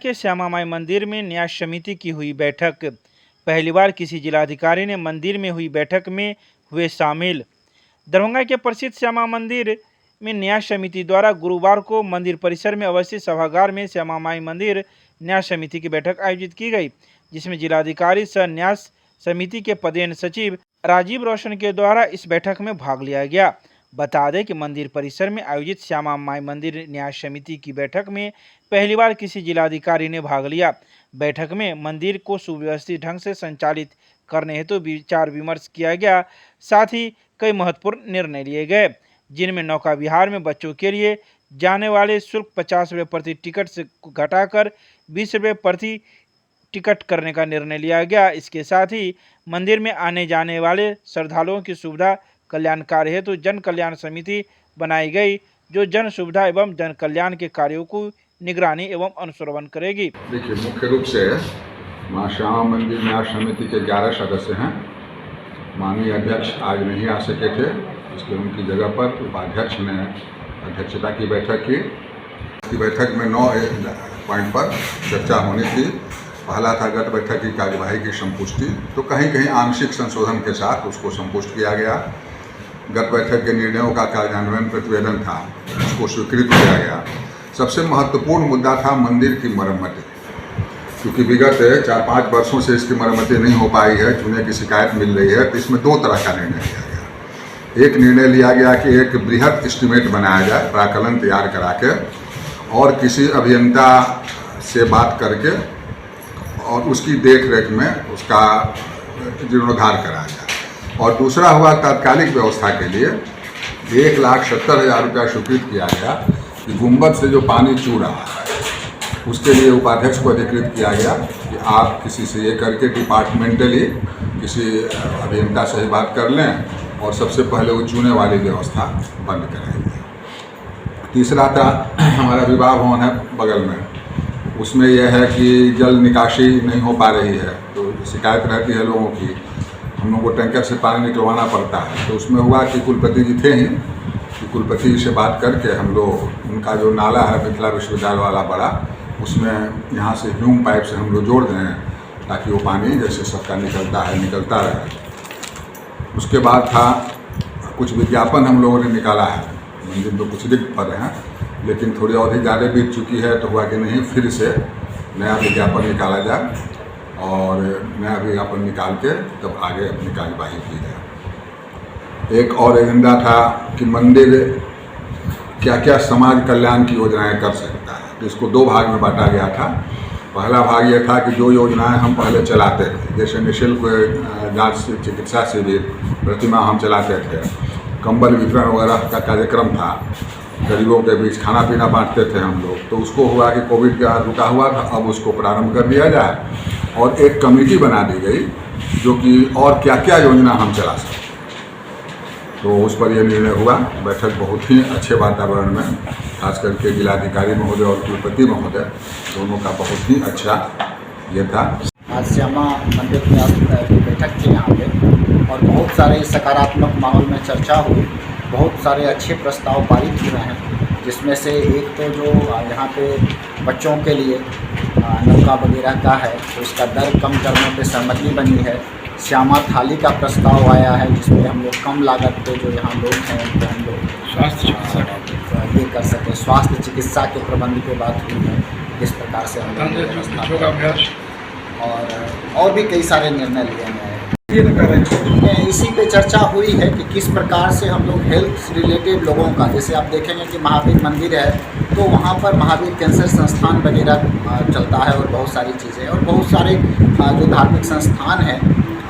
के श्यामा माई मंदिर में न्यास समिति की हुई बैठक। पहली बार किसी जिलाधिकारी ने मंदिर में हुई बैठक में हुए शामिल। दरभंगा के प्रसिद्ध श्यामा मंदिर में न्यास समिति द्वारा गुरुवार को मंदिर परिसर में अवस्थित सभागार में श्यामा माई मंदिर न्यास समिति की बैठक आयोजित की गई, जिसमें जिलाधिकारी सह न्यास समिति के पदेन सचिव राजीव रोशन के द्वारा इस बैठक में भाग लिया गया। बता दें कि मंदिर परिसर में आयोजित श्यामा माई मंदिर न्यास समिति की बैठक में पहली बार किसी जिलाधिकारी ने भाग लिया। बैठक में मंदिर को सुव्यवस्थित ढंग से संचालित करने हेतु विचार विमर्श किया गया। साथ ही कई महत्वपूर्ण निर्णय लिए गए, जिनमें नौका विहार में बच्चों के लिए जाने वाले शुल्क 50 रुपये प्रति टिकट से घटाकर 20 रुपये प्रति टिकट करने का निर्णय लिया गया। इसके साथ ही मंदिर में आने जाने वाले श्रद्धालुओं की सुविधा कल्याणकारी हेतु जन कल्याण समिति बनाई गई, जो जन सुविधा एवं जन कल्याण के कार्यों को निगरानी एवं अनुश्रवण करेगी। देखिए, मुख्य रूप से मां श्यामा मंदिर न्यास समिति के 11 सदस्य हैं। माननीय अध्यक्ष आज नहीं आ सके थे, इसलिए उनकी जगह पर उपाध्यक्ष ने अध्यक्षता की बैठक की। इस बैठक में 9 पॉइंट पर चर्चा होनी थी। पहला था गत बैठक की कार्यवाही की संपुष्टि, तो कहीं कहीं आंशिक संशोधन के साथ उसको संपुष्ट किया गया। गत बैठक के निर्णयों का कार्यान्वयन प्रतिवेदन था, उसको स्वीकृत किया गया। सबसे महत्वपूर्ण मुद्दा था मंदिर की मरम्मतें, क्योंकि विगत 4-5 वर्षों से इसकी मरम्मतें नहीं हो पाई है, चूने की शिकायत मिल रही है। तो इसमें 2 तरह का निर्णय लिया गया। एक निर्णय लिया गया कि एक बृहद एस्टीमेट बनाया जाए, प्राकलन तैयार करा के, और किसी अभियंता से बात करके और उसकी देख रेख में उसका जीर्णोद्धार कराया जाए। और दूसरा हुआ तात्कालिक व्यवस्था के लिए 1,70,000 रुपया स्वीकृत किया गया कि गुंबद से जो पानी चू रहा है उसके लिए उपाध्यक्ष को अधिकृत किया गया कि आप किसी से ये करके डिपार्टमेंटली किसी अभियंता से ही बात कर लें और सबसे पहले वो चूने वाली व्यवस्था बंद कराएंगे। तीसरा था हमारा विवाह भवन है बगल में, उसमें यह है कि जल निकासी नहीं हो पा रही है, तो शिकायत रहती है लोगों की, हम लोगों को टैंकर से पानी निकलवाना पड़ता है। तो उसमें हुआ कि कुलपति जी थे ही, कि कुलपति से बात करके हम लोग उनका जो नाला है मिथिला विश्वविद्यालय वाला बड़ा, उसमें यहाँ से ह्यूम पाइप से हम लोग जोड़ दें ताकि वो पानी जैसे सबका निकलता है निकलता रहे। उसके बाद था कुछ विज्ञापन हम लोगों ने निकाला है, मंदिर में कुछ रिक्त पद हैं, लेकिन थोड़ी अवधि ज़्यादा बीत चुकी है, तो हुआ कि नहीं फिर से नया विज्ञापन निकाला जाए और नया विज्ञापन निकाल के तब आगे अपनी कार्यवाही की जाए। एक और एजेंडा था कि मंदिर क्या क्या समाज कल्याण की योजनाएं कर सकता है, तो इसको 2 भाग में बांटा गया था। पहला भाग ये था कि जो योजनाएं हम पहले चलाते थे, जैसे निःशुल्क जांच चिकित्सा शिविर प्रतिमा हम चलाते थे, कंबल वितरण वगैरह का कार्यक्रम था, गरीबों के बीच खाना पीना बांटते थे हम लोग, तो उसको हुआ कि कोविड का रुका हुआ था, अब उसको प्रारंभ कर दिया जाए और एक कमेटी बना दी गई जो कि और क्या क्या योजना हम चला सकते, तो उस पर यह निर्णय हुआ। बैठक बहुत ही अच्छे वातावरण में, खास करके जिलाधिकारी महोदय और कुलपति महोदय दोनों का बहुत ही अच्छा ये था। आज श्यामा मंदिर की बैठक थी यहाँ पे और बहुत सारे सकारात्मक माहौल में चर्चा हुई। बहुत सारे अच्छे प्रस्ताव पारित हुए हैं, जिसमें से एक तो जो यहाँ पे बच्चों के लिए नौका वगैरह का है, तो उसका दर कम करने पे सहमति बनी है। श्यामा थाली का प्रस्ताव आया है, जिसमें हम लोग कम लागत पे जो यहाँ लोग हैं तो हम लोग स्वास्थ्य चिकित्सा ये कर सकें। स्वास्थ्य चिकित्सा के प्रबंध पे बात हुई है, किस प्रकार से हम लोग और भी कई सारे निर्णय लिए गए हैं। इसी पे चर्चा हुई है कि किस प्रकार से हम लोग हेल्थ रिलेटेड लोगों का, जैसे आप देखेंगे कि महावीर मंदिर है तो वहाँ पर महावीर कैंसर संस्थान वगैरह चलता है और बहुत सारी चीज़ें और बहुत सारे जो धार्मिक संस्थान हैं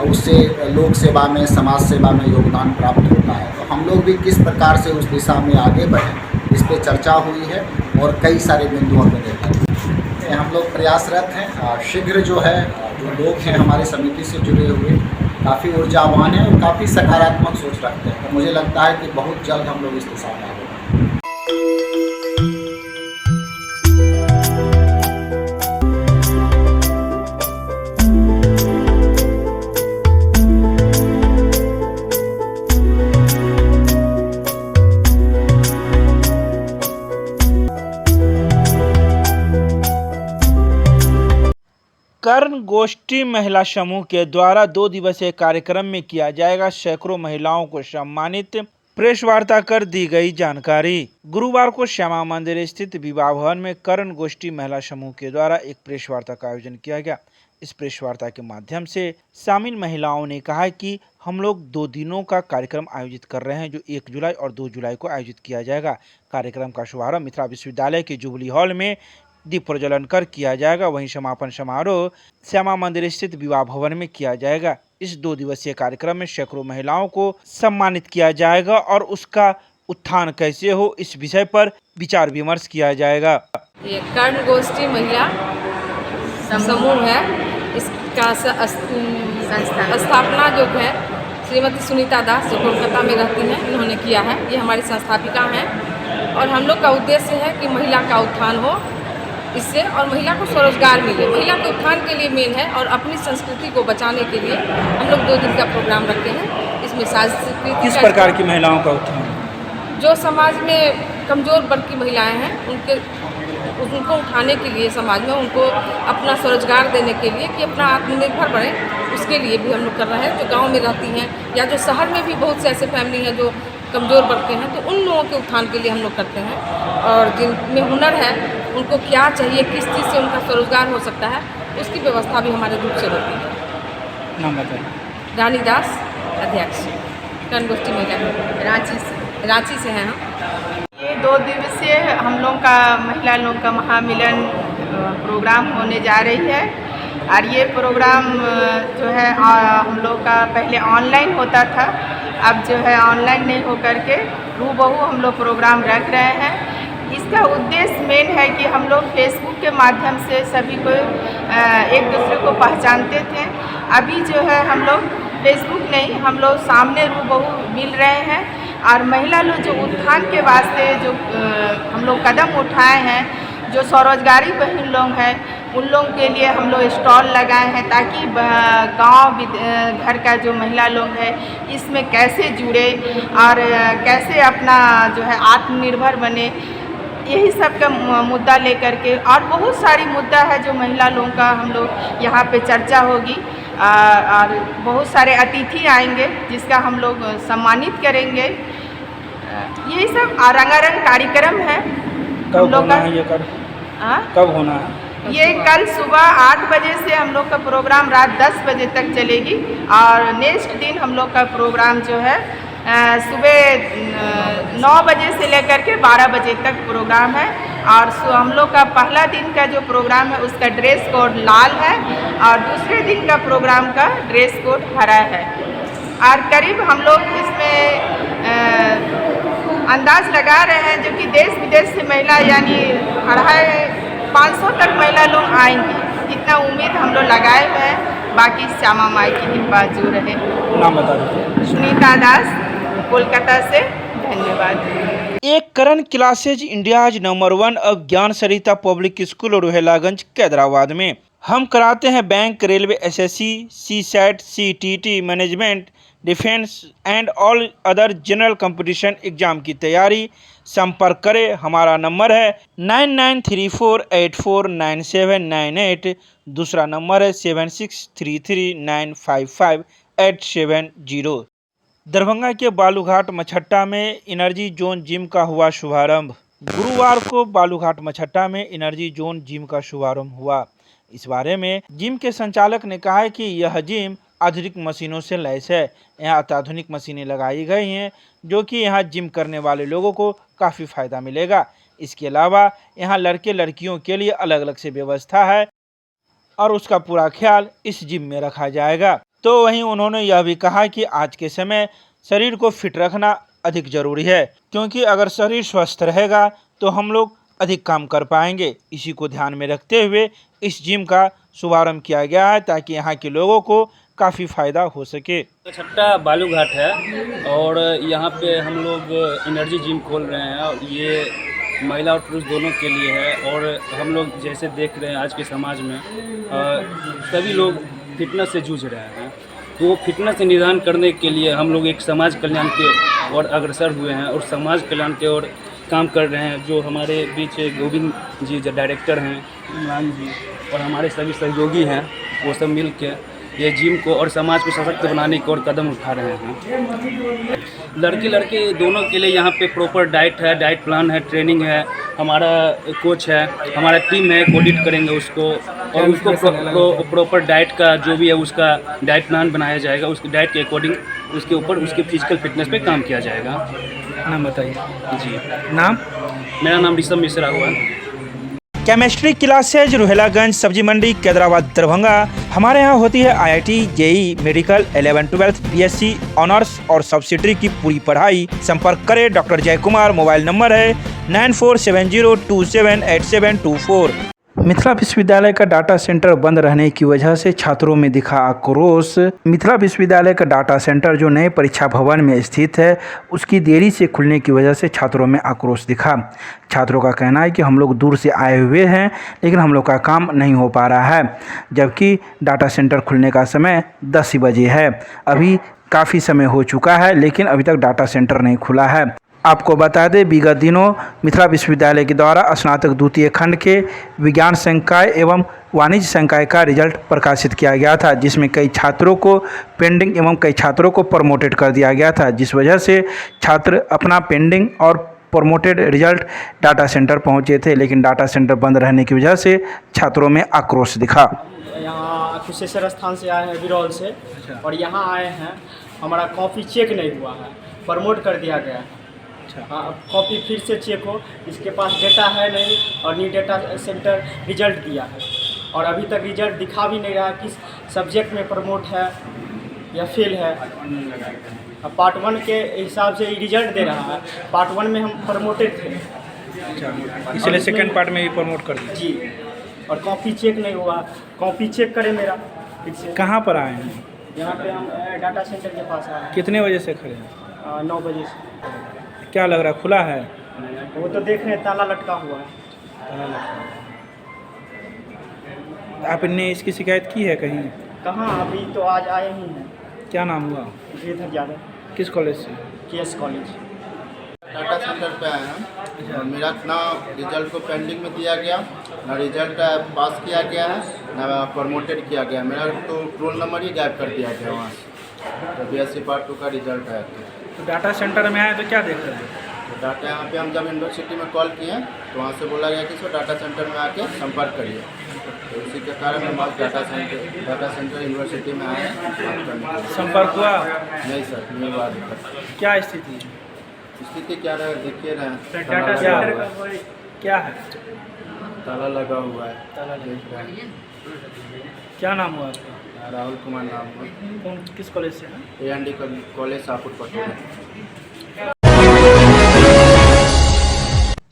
उससे लोक सेवा में समाज सेवा में योगदान प्राप्त होता है। तो हम लोग भी किस प्रकार से उस दिशा में आगे बढ़ें, इस पर चर्चा हुई है और कई सारे बिंदुओं पर निर्णय हम लोग प्रयासरत हैं। शीघ्र जो है जो लोग हैं हमारे समिति से जुड़े हुए काफ़ी ऊर्जावान हैं और काफ़ी सकारात्मक सोच रखते हैं, तो मुझे लगता है कि बहुत जल्द हम लोग इस दिशा में आगे कर्ण गोष्ठी महिला समूह के द्वारा 2 दिवसीय कार्यक्रम में किया जाएगा सैकड़ों महिलाओं को सम्मानित, प्रेस वार्ता कर दी गई जानकारी। गुरुवार को श्यामा मंदिर स्थित विवाह भवन में कर्ण गोष्ठी महिला समूह के द्वारा एक प्रेस वार्ता का आयोजन किया गया। इस प्रेस वार्ता के माध्यम से शामिल महिलाओं ने कहा कि हम लोग 2 दिनों का कार्यक्रम आयोजित कर रहे हैं, जो 1 जुलाई और 2 जुलाई को आयोजित किया जाएगा। कार्यक्रम का शुभारंभ मिथिला विश्वविद्यालय के जुबली हॉल में दीप प्रज्वलन कर किया जाएगा। वहीं समापन समारोह श्यामा मंदिर स्थित विवाह भवन में किया जाएगा। इस 2 दिवसीय कार्यक्रम में सैकड़ों महिलाओं को सम्मानित किया जाएगा और उसका उत्थान कैसे हो, इस विषय पर विचार विमर्श किया जाएगा। ये कर्ण गोष्ठी महिला समूह है, इसका स्थापना जो है श्रीमती सुनीता दास, जो कोलकाता में रहती हैं, इन्होंने किया है। ये हमारी संस्थापिका हैं और हम लोग का उद्देश्य है कि महिला का उत्थान हो इससे और महिला को स्वरोजगार मिले। महिला के उत्थान के लिए मेन है और अपनी संस्कृति को बचाने के लिए हम लोग 2 दिन का प्रोग्राम रखे हैं। इसमें सांस्कृतिक किस प्रकार की महिलाओं का उत्थान? जो समाज में कमज़ोर वर्ग की महिलाएं हैं उनको उठाने के लिए, समाज में उनको अपना स्वरोजगार देने के लिए कि अपना आत्मनिर्भर बने, उसके लिए भी हम लोग कर रहे हैं। जो गांव में रहती हैं या जो शहर में भी बहुत से ऐसे फैमिली हैं जो कमज़ोर वर्ग के हैं, तो उन लोगों के उत्थान के लिए हम लोग करते हैं। और जिनमें हुनर है उनको क्या चाहिए, किस चीज़ से उनका स्वरोजगार हो सकता है, उसकी व्यवस्था भी हमारे ग्रुप से होती है। नाम बताइए। रानी दास, अध्यक्ष, कर्ण गोष्ठी महिला, रांची से हैं हम। ये 2 दिवसीय हम लोग का महिला लोग का महामिलन प्रोग्राम होने जा रही है। और ये प्रोग्राम जो है हम लोग का पहले ऑनलाइन होता था, अब जो है ऑनलाइन नहीं हो करके रूबहू हम लोग प्रोग्राम रख रहे हैं। इसका उद्देश्य मेन है कि हम लोग फेसबुक के माध्यम से सभी को एक दूसरे को पहचानते थे। अभी जो है हम लोग फेसबुक नहीं, हम लोग सामने रूबहू मिल रहे हैं और महिला लोग जो उत्थान के वास्ते जो हम लोग कदम उठाए हैं, जो स्वरोजगारी बहन लोग हैं, उन लोगों के लिए हम लोग स्टॉल लगाए हैं ताकि गांव घर का जो महिला लोग है इसमें कैसे जुड़े और कैसे अपना जो है आत्मनिर्भर बने, यही सब का मुद्दा लेकर के। और बहुत सारी मुद्दा है जो महिला लोगों का हम लोग यहाँ पे चर्चा होगी और बहुत सारे अतिथि आएंगे जिसका हम लोग सम्मानित करेंगे। यही सब रंगारंग कार्यक्रम है। कब होना है ये? कब होना है ये? कल सुबह 8 बजे से हम लोग का प्रोग्राम रात 10 बजे तक चलेगी और नेक्स्ट दिन हम लोग का प्रोग्राम जो है सुबह 9 बजे से लेकर के 12 बजे तक प्रोग्राम है। और हम लोग का पहला दिन का जो प्रोग्राम है उसका ड्रेस कोड लाल है और दूसरे दिन का प्रोग्राम का ड्रेस कोड हरा है। और करीब हम लोग इसमें अंदाज लगा रहे हैं जो कि देश विदेश से महिला यानी 500 तक महिला लोग आएंगी, इतना उम्मीद हम लोग लगाए हुए हैं। बाकी श्यामा माई की कृपा जो रहे। नाम बता दीजिए। सुनीता दास, कोलकाता से। धन्यवाद। एक करण क्लासेज इंडियाज नंबर 1 अब ज्ञान सरिता पब्लिक स्कूल रोहेलागंज कैदराबाद में हम कराते हैं bank, railway, SSC, CSAT, CTT, management, defence and all other general competition exam की तैयारी। संपर्क करें, हमारा नंबर है 9934849798, दूसरा नंबर है 7633955870। दरभंगा के बालूघाट मछट्टा में एनर्जी जोन जिम का हुआ शुभारंभ। गुरुवार को बालूघाट मछट्टा में एनर्जी जोन जिम का शुभारंभ हुआ। इस बारे में जिम के संचालक ने कहा है कि यह जिम आधुनिक मशीनों से लैस है। यहाँ अत्याधुनिक मशीनें लगाई गई हैं जो कि यहाँ जिम करने वाले लोगों को काफ़ी फ़ायदा मिलेगा। इसके अलावा यहाँ लड़के लड़कियों के लिए अलग अलग से व्यवस्था है और उसका पूरा ख्याल इस जिम में रखा जाएगा। तो वहीं उन्होंने यह भी कहा कि आज के समय शरीर को फिट रखना अधिक ज़रूरी है, क्योंकि अगर शरीर स्वस्थ रहेगा तो हम लोग अधिक काम कर पाएंगे। इसी को ध्यान में रखते हुए इस जिम का शुभारंभ किया गया है ताकि यहाँ के लोगों को काफ़ी फ़ायदा हो सके। छट्टा बालूघाट है और यहाँ पे हम लोग एनर्जी जिम खोल रहे हैं और ये महिला और पुरुष दोनों के लिए है। और हम लोग जैसे देख रहे हैं आज के समाज में सभी लोग फिटनेस से जूझ रहे हैं, तो फिटनेस से निदान करने के लिए हम लोग एक समाज कल्याण के ओर अग्रसर हुए हैं और समाज कल्याण के ओर काम कर रहे हैं। जो हमारे बीच गोविंद जी जो डायरेक्टर हैं, इमरान जी और हमारे सभी सहयोगी हैं, वो सब मिल के ये जिम को और समाज को सशक्त बनाने की ओर कदम उठा रहे हैं। लड़के लड़के दोनों के लिए यहाँ पे प्रॉपर डाइट है, डाइट प्लान है, ट्रेनिंग है, हमारा कोच है, हमारा टीम है, कोऑर्डिनेट करेंगे उसको और उसको प्रॉपर डाइट का जो भी है उसका डाइट प्लान बनाया जाएगा। उसके डाइट के अकॉर्डिंग उसके ऊपर उसके फिजिकल फिटनेस पे काम किया जाएगा। नाम बताइए। जी, नाम? मेरा नाम ऋषभ मिश्रा हुआ है। केमिस्ट्री क्लासेज रुहेलागंज सब्जी मंडी कैदराबाद दरभंगा। हमारे यहाँ होती है IIT, JEE, medical, 11, 12, BSc honours और सब्सिडरी की पूरी पढ़ाई। संपर्क करें डॉक्टर जय कुमार। मोबाइल नंबर है 9470278724। मिथिला विश्वविद्यालय का डाटा सेंटर बंद रहने की वजह से छात्रों में दिखा आक्रोश। मिथिला विश्वविद्यालय का डाटा सेंटर जो नए परीक्षा भवन में स्थित है, उसकी देरी से खुलने की वजह से छात्रों में आक्रोश दिखा। छात्रों का कहना है कि हम लोग दूर से आए हुए हैं लेकिन हम लोग का काम नहीं हो पा रहा है, जबकि डाटा सेंटर खुलने का समय 10 बजे है। अभी काफ़ी समय हो चुका है लेकिन अभी तक डाटा सेंटर नहीं खुला है। आपको बता दें, विगत दिनों मिथिला विश्वविद्यालय के द्वारा स्नातक द्वितीय खंड के विज्ञान संकाय एवं वाणिज्य संकाय का रिजल्ट प्रकाशित किया गया था, जिसमें कई छात्रों को पेंडिंग एवं कई छात्रों को प्रमोटेड कर दिया गया था, जिस वजह से छात्र अपना पेंडिंग और प्रमोटेड रिजल्ट डाटा सेंटर पहुंचे थे, लेकिन डाटा सेंटर बंद रहने की वजह से छात्रों में आक्रोश दिखा। यहाँ कुशेश्वर स्थान से आए हैं, बिरौल से, और यहाँ आए हैं। हमारा कॉपी चेक नहीं हुआ है, प्रमोट कर दिया गया है। हाँ, कॉपी फिर से चेक हो, इसके पास डेटा है नहीं और न्यू डेटा सेंटर रिजल्ट दिया है और अभी तक रिजल्ट दिखा भी नहीं रहा किस सब्जेक्ट में प्रमोट है या फेल है। पार्ट 1 के हिसाब से रिजल्ट दे रहा है। पार्ट 1 में हम प्रमोटेड थे, इसलिए सेकंड पार्ट में भी प्रमोट कर दिया जी। और कॉपी चेक नहीं हुआ, कॉपी चेक करें मेरा फिर से। कहाँ पर आए हैं? यहाँ पे हम डाटा सेंटर के पास आए हैं। कितने बजे से खड़े हैं? 9 बजे से। क्या लग रहा है, खुला है? वो तो देख रहे हैं, ताला लटका हुआ है। आपने इसकी शिकायत की है कहीं? कहाँ, अभी तो आज आए ही हैं। क्या नाम हुआ? श्रीधर यादव, किस कॉलेज से? KS college. डाटा सेंटर पे आए हैं और मेरा ना रिजल्ट को पेंडिंग में दिया गया, ना रिजल्ट पास किया गया है, ना प्रमोटेड किया गया। मेरा तो रोल नंबर ही गायब कर दिया गया वहाँ से। तो BSc पार्ट 2 का रिजल्ट आया तो डाटा सेंटर में आए तो क्या देख रहे हैं? तो डाटा यहाँ पे हम जब यूनिवर्सिटी में कॉल किए तो वहाँ से बोला गया कि सर डाटा सेंटर में आके संपर्क करिए। तो इसी के कारण हम आज डाटा सेंटर यूनिवर्सिटी में आए हैं बात करने के लिए। संपर्क हुआ? नहीं सर, नहीं हुआ। क्या स्थिति है? स्थिति क्या रहे देखिए रहे, डाटा सेंटर का क्या है? ताला लगा हुआ है। ताला लगा हुआ है। क्या नाम हुआ आपका? राहुल कुमार नाम है। कौन, किस कॉलेज से हैं? AND college Shahpur Patna.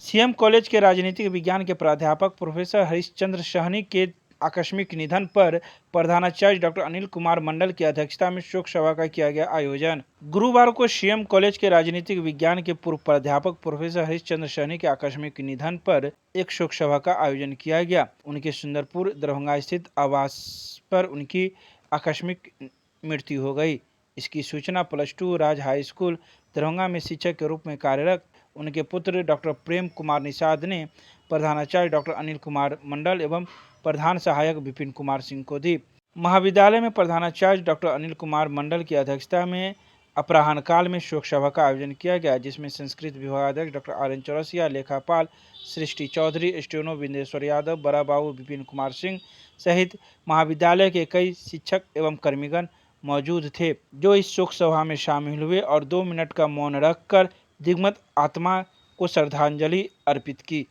CM college के राजनीतिक विज्ञान के प्राध्यापक प्रोफेसर हरिश्चंद्र सहनी के आकस्मिक निधन पर प्रधानाचार्य डॉक्टर अनिल कुमार मंडल की अध्यक्षता में शोक सभा का किया गया आयोजन। गुरुवार को CM कॉलेज के राजनीतिक विज्ञान के पूर्व प्राध्यापक प्रोफेसर हरिश्चंद्र सहनी के आकस्मिक निधन पर एक शोक सभा का आयोजन किया गया। उनके सुंदरपुर दरभंगा स्थित आवास पर उनकी आकस्मिक मृत्यु हो गई। इसकी सूचना +2 राज हाई स्कूल दरभंगा में शिक्षक के रूप में कार्यरत उनके पुत्र डॉक्टर प्रेम कुमार निषाद ने प्रधानाचार्य डॉक्टर अनिल कुमार मंडल एवं प्रधान सहायक विपिन कुमार सिंह को दी। महाविद्यालय में प्रधानाचार्य डॉक्टर अनिल कुमार मंडल की अध्यक्षता में अपराह्न काल में शोक सभा का आयोजन किया गया, जिसमें संस्कृत विभागाध्यक्ष डॉक्टर RN चौरसिया, लेखापाल सृष्टि चौधरी, स्टेनो बिंदेश्वर यादव, बड़ा बाबू विपिन कुमार सिंह सहित महाविद्यालय के कई शिक्षक एवं कर्मीगण मौजूद थे, जो इस शोक सभा में शामिल हुए और 2 मिनट का मौन रखकर दिवंगत आत्मा को श्रद्धांजलि अर्पित की।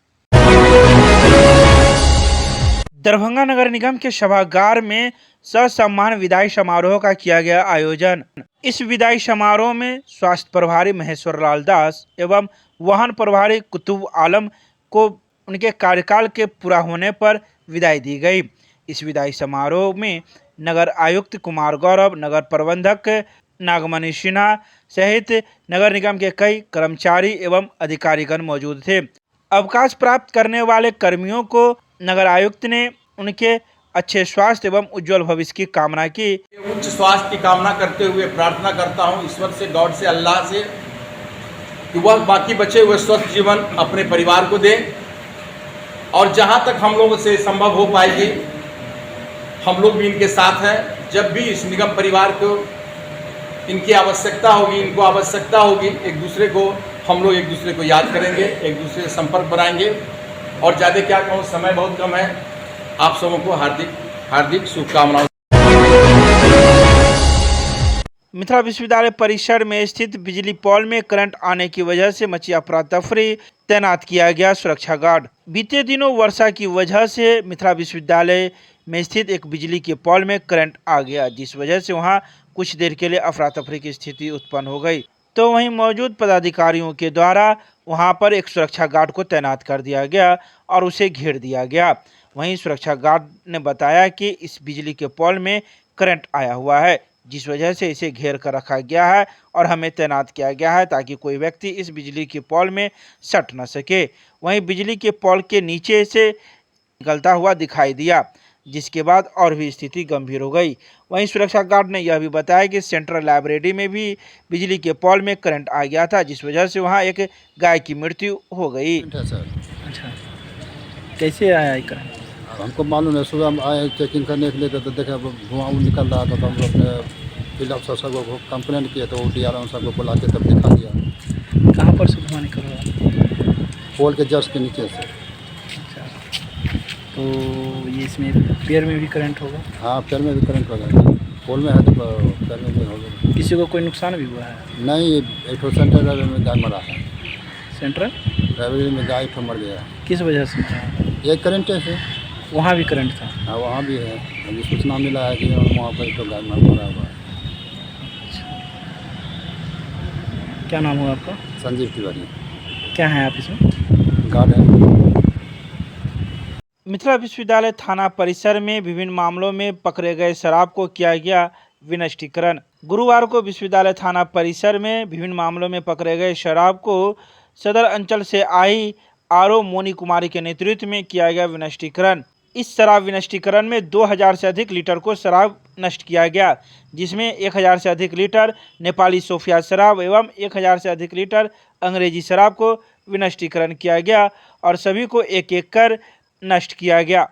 दरभंगा नगर निगम के सभागार में ससम्मान विदाई समारोह का किया गया आयोजन। इस विदाई समारोह में स्वास्थ्य प्रभारी महेश्वर लाल दास एवं वाहन प्रभारी कुतुब आलम को उनके कार्यकाल के पूरा होने पर विदाई दी गई। इस विदाई समारोह में नगर आयुक्त कुमार गौरव, नगर प्रबंधक नागमणि सिन्हा सहित नगर निगम के कई कर्मचारी एवं अधिकारीगण मौजूद थे। अवकाश प्राप्त करने वाले कर्मियों को नगर आयुक्त ने उनके अच्छे स्वास्थ्य एवं उज्जवल भविष्य की कामना की। उच्च स्वास्थ्य की कामना करते हुए प्रार्थना करता हूं ईश्वर से, गॉड से, अल्लाह से कि वह बाकी बचे हुए स्वस्थ जीवन अपने परिवार को दें। और जहाँ तक हम लोगों से संभव हो पाएगी हम लोग भी इनके साथ हैं। जब भी इस निगम परिवार को इनकी आवश्यकता होगी, इनको आवश्यकता होगी, एक दूसरे को याद करेंगे, एक दूसरे से संपर्क बनाएंगे। और ज़्यादा क्या कहूँ, समय बहुत कम है। आप सबों को हार्दिक हार्दिक शुभकामनाएं। मिथिला विश्वविद्यालय परिसर में स्थित बिजली पोल में करंट आने की वजह से मची अफरा तफरी, तैनात किया गया सुरक्षा गार्ड। बीते दिनों वर्षा की वजह से मिथिला विश्वविद्यालय में स्थित एक बिजली के पोल में करंट आ गया, जिस वजह से वहां कुछ देर के लिए अफरा तफरी की स्थिति उत्पन्न हो गई। तो वहीं मौजूद पदाधिकारियों के द्वारा वहां पर एक सुरक्षा गार्ड को तैनात कर दिया गया और उसे घेर दिया गया। वहीं सुरक्षा गार्ड ने बताया कि इस बिजली के पोल में करंट आया हुआ है, जिस वजह से इसे घेर कर रखा गया है और हमें तैनात किया गया है ताकि कोई व्यक्ति इस बिजली के पोल में सट न सके। वहीं बिजली के पोल के नीचे से निकलता हुआ दिखाई दिया, जिसके बाद और भी स्थिति गंभीर हो गई। वहीं सुरक्षा गार्ड ने यह भी बताया कि सेंट्रल लाइब्रेरी में भी बिजली के पोल में करंट आ गया था, जिस वजह से वहां एक गाय की मृत्यु हो गई। अच्छा, कैसे आया ये करंट? हमको मालूम है, सुबह हम आए चेकिंग करने के लिए तो देखा धुआं निकल रहा था, तो हम लोग अपने फील्ड अफसर सब को कंप्लेंट किए, तो DRM सबको बुला के तब दिखा दिया। कहाँ पर से धुआं निकल रहा है? पोल के जस्ट के नीचे से। अच्छा, तो ये इसमें पैर में भी करंट होगा? हाँ, पैर में भी करंट होगा। पोल में है तो पैर में भी होगा। किसी को कोई नुकसान भी हुआ है? नहीं, एक सेंट्रल लाइब्रेरी में गाय मरा है। सेंट्रल लाइब्रेरी में गाय मर गया। किस वजह से मरा? ये करंट से। वहाँ भी करंट था? हाँ, वहाँ भी है। अभी सूचना मिला है कि वहाँ पर तो गाय मरा हुआ है। क्या नाम हुआ आपका? संजीव तिवारी। क्या है आप इसमें? गार्ड है। मिथिला विश्वविद्यालय थाना परिसर में विभिन्न मामलों में पकड़े गए शराब को किया गया विनष्टीकरण। गुरुवार को विश्वविद्यालय थाना परिसर में विभिन्न मामलों में पकड़े गए शराब को सदर अंचल से आई RO मोनी कुमारी के नेतृत्व में किया गया विनष्टीकरण। इस शराब विनष्टीकरण में 2000 से अधिक लीटर को शराब नष्ट किया गया, जिसमें 1000 से अधिक लीटर नेपाली सोफिया शराब एवं 1000 से अधिक लीटर अंग्रेजी शराब को विनष्टीकरण किया गया और सभी को एक एक कर नष्ट किया गया।